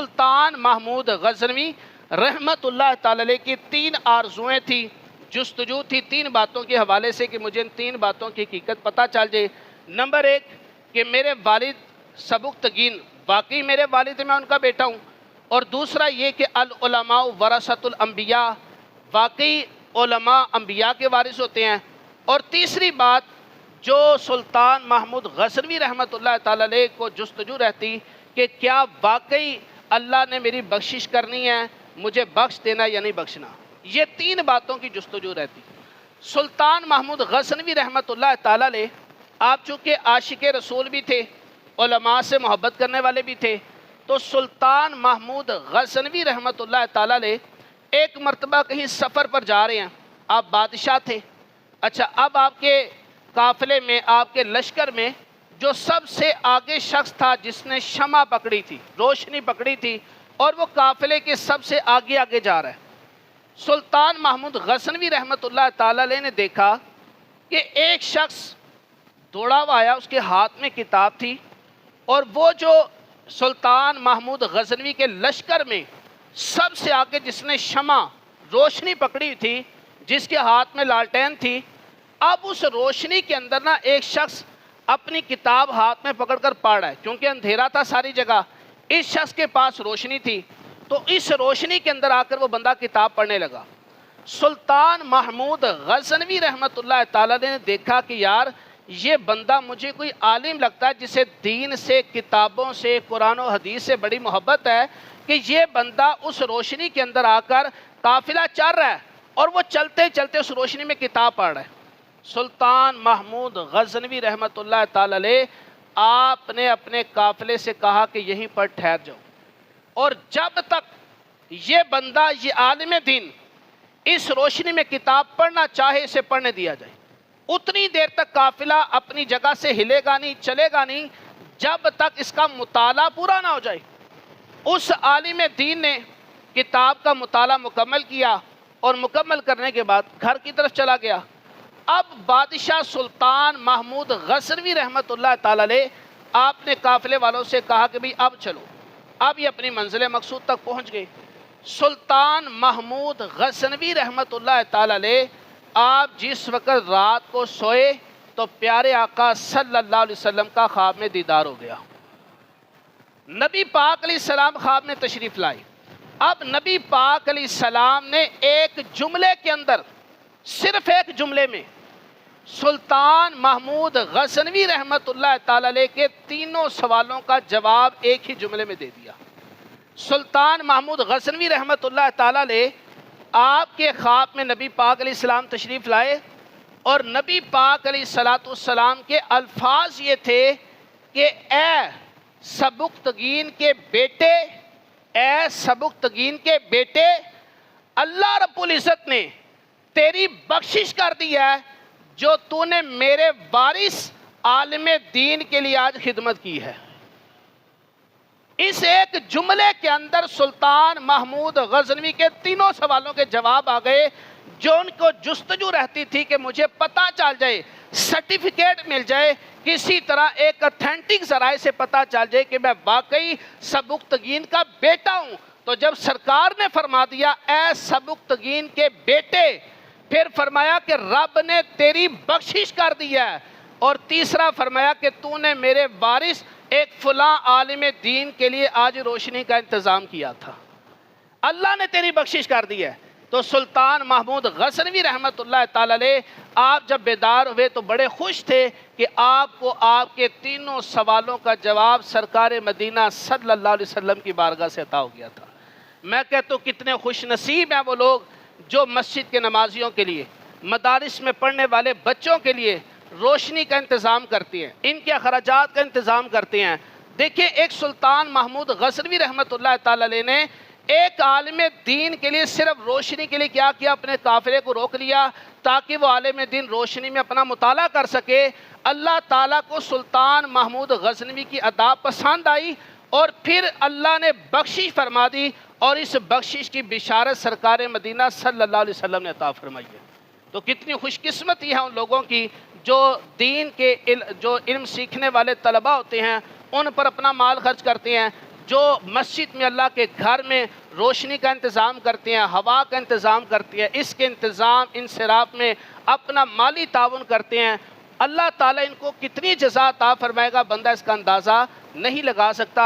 سلطان محمود غزنوی رحمت اللہ تعالی علیہ کی 3 آرزویں تھی، جستجو تھی 3 باتوں کے حوالے سے کہ مجھے ان 3 باتوں کی حقیقت پتہ چل جائے۔ نمبر 1 کہ میرے والد سبکتگین واقعی میرے والد میں ان کا بیٹا ہوں، اور دوسرا یہ کہ العلماء ورثۃ الانبیاء واقعی علماء انبیاء کے وارث ہوتے ہیں، اور تیسری بات جو سلطان محمود غزنوی رحمت اللہ تعالی علیہ کو جستجو رہتی کہ کیا واقعی اللہ نے میری بخشش کرنی ہے، مجھے بخش دینا یا نہیں بخشنا، یہ 3 باتوں کی جستجو رہتی۔ سلطان محمود غزنوی رحمت اللہ تعالی علیہ آپ چونکہ عاشق رسول بھی تھے، علماء سے محبت کرنے والے بھی تھے، تو سلطان محمود غزنوی رحمت اللہ تعالی علیہ ایک مرتبہ کہیں سفر پر جا رہے ہیں، آپ بادشاہ تھے۔ اچھا، اب آپ کے قافلے میں، آپ کے لشکر میں جو سب سے آگے شخص تھا جس نے شمع پکڑی تھی، روشنی پکڑی تھی، اور وہ قافلے کے سب سے آگے آگے جا رہا ہے۔ سلطان محمود غزنوی رحمت اللہ تعالی علیہ نے دیکھا کہ ایک شخص دوڑا ہوا آیا، اس کے ہاتھ میں کتاب تھی، اور وہ جو سلطان محمود غزنوی کے لشکر میں سب سے آگے جس نے شمع روشنی پکڑی تھی، جس کے ہاتھ میں لالٹین تھی، اب اس روشنی کے اندر نا ایک شخص اپنی کتاب ہاتھ میں پکڑ کر پڑھ رہا ہے، کیونکہ اندھیرا تھا ساری جگہ، اس شخص کے پاس روشنی تھی، تو اس روشنی کے اندر آ کر وہ بندہ کتاب پڑھنے لگا۔ سلطان محمود غزنوی رحمت اللہ تعالیٰ نے دیکھا کہ یار یہ بندہ مجھے کوئی عالم لگتا ہے جسے دین سے، کتابوں سے، قرآن و حدیث سے بڑی محبت ہے، کہ یہ بندہ اس روشنی کے اندر آ کر قافلہ چل رہا ہے اور وہ چلتے چلتے اس روشنی میں کتاب پڑھ رہا ہے۔ سلطان محمود غزنوی رحمت اللہ تعالی علیہ آپ نے اپنے قافلے سے کہا کہ یہیں پر ٹھہر جاؤ، اور جب تک یہ بندہ، یہ عالم دین اس روشنی میں کتاب پڑھنا چاہے اسے پڑھنے دیا جائے، اتنی دیر تک قافلہ اپنی جگہ سے ہلے گا نہیں، چلے گا نہیں، جب تک اس کا مطالعہ پورا نہ ہو جائے۔ اس عالم دین نے کتاب کا مطالعہ مکمل کیا، اور مکمل کرنے کے بعد گھر کی طرف چلا گیا۔ اب بادشاہ سلطان محمود غزنوی رحمت اللہ تعالی علیہ آپ نے قافلے والوں سے کہا کہ بھئی اب چلو، اب یہ اپنی منزل مقصود تک پہنچ گئے۔ سلطان محمود غزنوی رحمت اللہ تعالی علیہ آپ جس وقت رات کو سوئے تو پیارے آقا صلی اللہ علیہ وسلم کا خواب میں دیدار ہو گیا۔ نبی پاک علیہ السلام خواب میں تشریف لائے۔ اب نبی پاک علیہ السلام نے ایک جملے کے اندر، صرف ایک جملے میں سلطان محمود غزنوی رحمت اللہ تعالی علیہ کے 3 سوالوں کا جواب ایک ہی جملے میں دے دیا۔ سلطان محمود غزنوی رحمت اللہ تعالی علیہ آپ کے خواب میں نبی پاک علیہ السلام تشریف لائے، اور نبی پاک علیہ السلام کے الفاظ یہ تھے کہ اے سبکتگین کے بیٹے، اے سبکتگین کے بیٹے، اللہ رب العزت نے تیری بخشش کر دی ہے جو تو نے میرے وارث عالم دین کے لیے آج خدمت کی ہے۔ اس ایک جملے کے اندر سلطان محمود غزنوی کے 3 سوالوں کے جواب آ گئے، جو ان کو جستجو رہتی تھی کہ مجھے پتہ چل جائے، سرٹیفکیٹ مل جائے، کسی طرح ایک اتھینٹک ذرائع سے پتہ چل جائے کہ میں واقعی سبکتگین کا بیٹا ہوں۔ تو جب سرکار نے فرما دیا اے سبکتگین کے بیٹے، پھر فرمایا کہ رب نے تیری بخشش کر دی ہے، اور تیسرا فرمایا کہ تو نے میرے وارث ایک فلاں عالم دین کے لیے آج روشنی کا انتظام کیا تھا، اللہ نے تیری بخشش کر دی ہے۔ تو سلطان محمود غزنوی رحمت اللہ تعالی علیہ آپ جب بیدار ہوئے تو بڑے خوش تھے کہ آپ کو آپ کے 3 سوالوں کا جواب سرکار مدینہ صلی اللہ علیہ وسلم کی بارگاہ سے عطا ہو گیا تھا۔ میں کہتا ہوں کتنے خوش نصیب ہیں وہ لوگ جو مسجد کے نمازیوں کے لیے، مدارس میں پڑھنے والے بچوں کے لیے روشنی کا انتظام کرتی ہیں، ان کے اخراجات کا انتظام کرتے ہیں۔ دیکھیں ایک سلطان محمود غزنوی رحمت اللہ تعالی علیہ نے ایک عالم دین کے لیے صرف روشنی کے لیے کیا کیا، اپنے قافلے کو روک لیا تاکہ وہ عالم دین روشنی میں اپنا مطالعہ کر سکے۔ اللہ تعالیٰ کو سلطان محمود غزنوی کی ادا پسند آئی، اور پھر اللہ نے بخشش فرما دی، اور اس بخشش کی بشارت سرکار مدینہ صلی اللہ علیہ وسلم نے عطا فرمائی ہے۔ تو کتنی خوش قسمتی ہے ان لوگوں کی جو دین کے جو علم سیکھنے والے طلبہ ہوتے ہیں، ان پر اپنا مال خرچ کرتے ہیں، جو مسجد میں اللہ کے گھر میں روشنی کا انتظام کرتے ہیں، ہوا کا انتظام کرتی ہے، اس کے انتظام انصراف میں اپنا مالی تعاون کرتے ہیں، اللہ تعالیٰ ان کو کتنی جزا عطا فرمائے گا بندہ اس کا اندازہ نہیں لگا سکتا۔